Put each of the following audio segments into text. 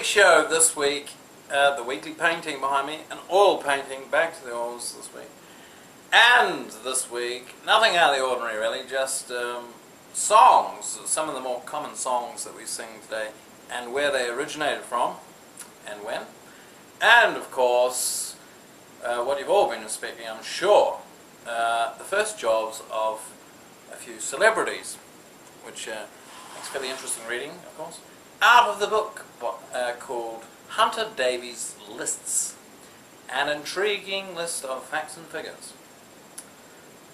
Show this week, the weekly painting behind me, an oil painting, back to the oils this week. And this week, nothing out of the ordinary really, just songs, some of the more common songs that we sing today, and where they originated from, and when. And of course, what you've all been expecting, I'm sure, the first jobs of a few celebrities, which makes fairly interesting reading, of course, out of the book called Hunter Davies Lists, an intriguing list of facts and figures.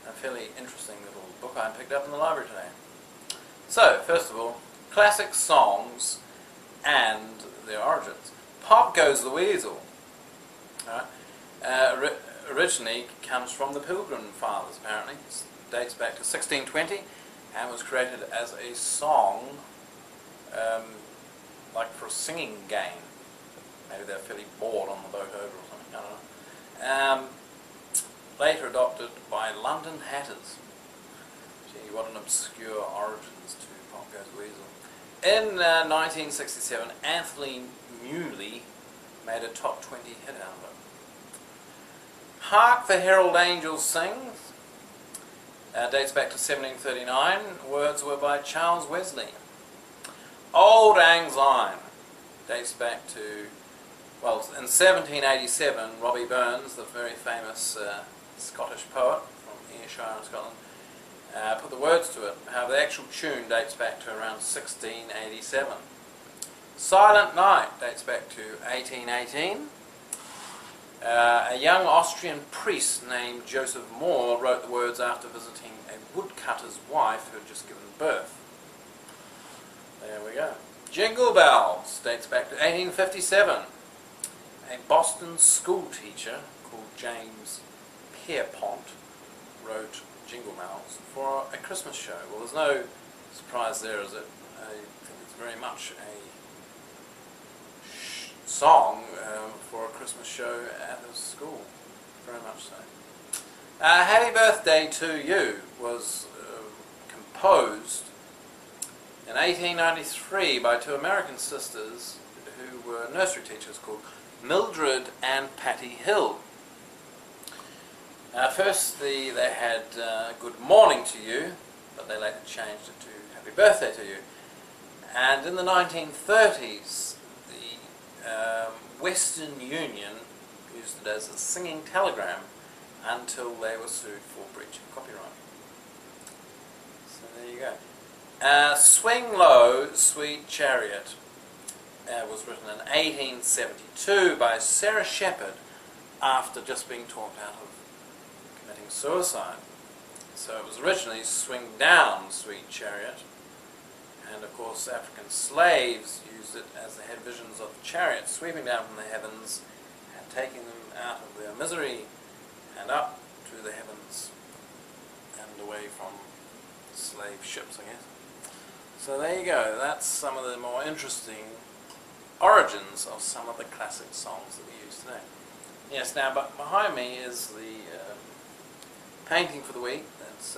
A fairly interesting little book I picked up in the library today. So, first of all, classic songs and their origins. Pop Goes the Weasel. Originally comes from the Pilgrim Fathers, apparently. It dates back to 1620 and was created as a song like for a singing game. Maybe they're fairly bored on the boat over or something, I don't know. Later adopted by London Hatters. Gee, what an obscure origins to Pop Goes the Weasel. In 1967, Anthony Newley made a top 20 hit out of it. Hark the Herald Angels Sing dates back to 1739. Words were by Charles Wesley. Old Lang Syne dates back to, well, in 1787, Robbie Burns, the very famous Scottish poet from Ayrshire in Scotland, put the words to it. However, the actual tune dates back to around 1687. Silent Night dates back to 1818. A young Austrian priest named Joseph Moore wrote the words after visiting a woodcutter's wife who had just given birth. There we go. Jingle Bells dates back to 1857. A Boston school teacher called James Pierpont wrote Jingle Bells for a Christmas show. Well, there's no surprise there, is it? I think it's very much a song for a Christmas show at the school. Very much so. Happy Birthday to You was composed in 1893 by two American sisters who were nursery teachers called Mildred and Patty Hill. First they had Good Morning to You, but they later changed it to Happy Birthday to You. And in the 1930s, the Western Union used it as a singing telegram until they were sued for breach of copyright. So there you go. Swing Low, Sweet Chariot was written in 1872 by Sarah Shepherd after just being talked out of committing suicide. So it was originally Swing Down, Sweet Chariot, and of course African slaves used it as they had visions of the chariot sweeping down from the heavens and taking them out of their misery and up to the heavens and away from slave ships, I guess. So there you go, that's some of the more interesting origins of some of the classic songs that we use today. Yes, now but behind me is the painting for the week that's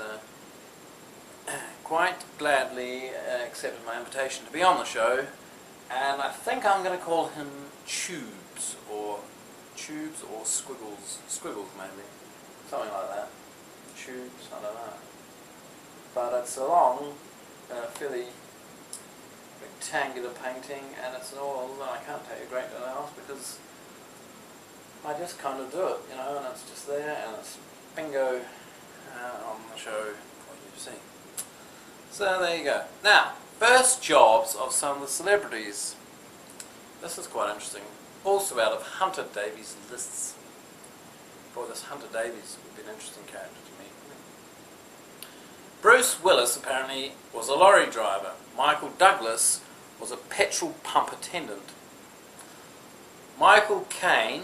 quite gladly accepted my invitation to be on the show, and I think I'm going to call him Tubes or Squiggles maybe. something like that. Tubes, I don't know. But it's a long, fairly rectangular painting, and it's an oil, and I can't tell you a great deal else because I just kind of do it, you know, and it's just there, and it's bingo on the show what you've seen. So there you go. Now, first jobs of some of the celebrities. This is quite interesting. Also out of Hunter Davies' lists. Boy, this Hunter Davies would be an interesting character to me. Bruce Willis apparently was a lorry driver. Michael Douglas was a petrol pump attendant. Michael Caine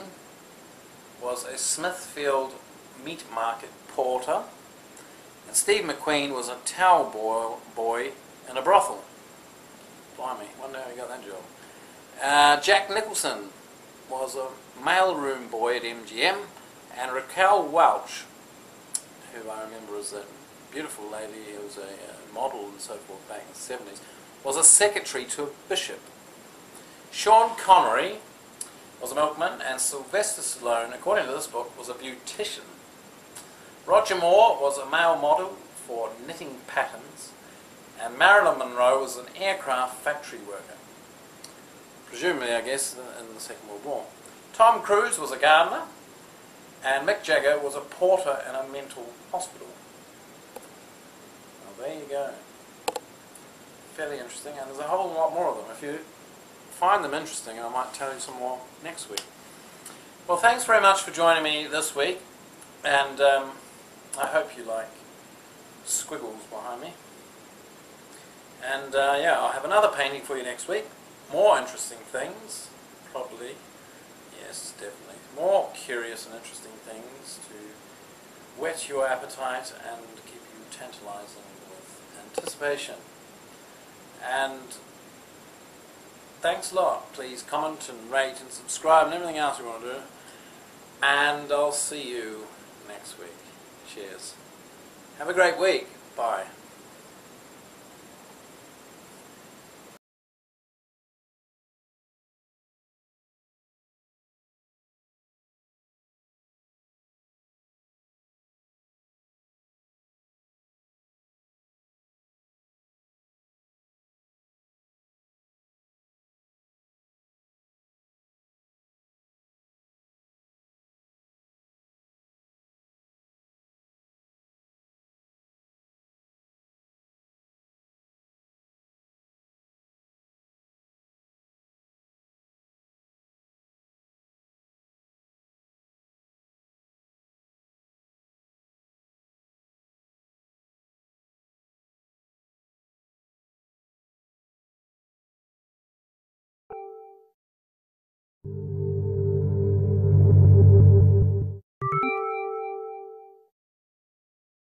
was a Smithfield meat market porter. And Steve McQueen was a towel boy in a brothel. Blimey, wonder how he got that job. Jack Nicholson was a mailroom boy at MGM, and Raquel Welch, who I remember as that beautiful lady who was a model and so forth back in the 70s, was a secretary to a bishop. Sean Connery was a milkman, and Sylvester Stallone, according to this book, was a beautician. Roger Moore was a male model for knitting patterns, and Marilyn Monroe was an aircraft factory worker. Presumably, I guess, in the Second World War. Tom Cruise was a gardener, and Mick Jagger was a porter in a mental hospital. Well, there you go. Fairly interesting, and there's a whole lot more of them. If you find them interesting, I might tell you some more next week. Well, thanks very much for joining me this week, and I hope you like squiggles behind me. And yeah, I'll have another painting for you next week. More interesting things, probably. Yes, definitely. More curious and interesting things to whet your appetite and keep you tantalizing with anticipation. And thanks a lot. Please comment and rate and subscribe and everything else you want to do. And I'll see you next week. Cheers. Have a great week. Bye.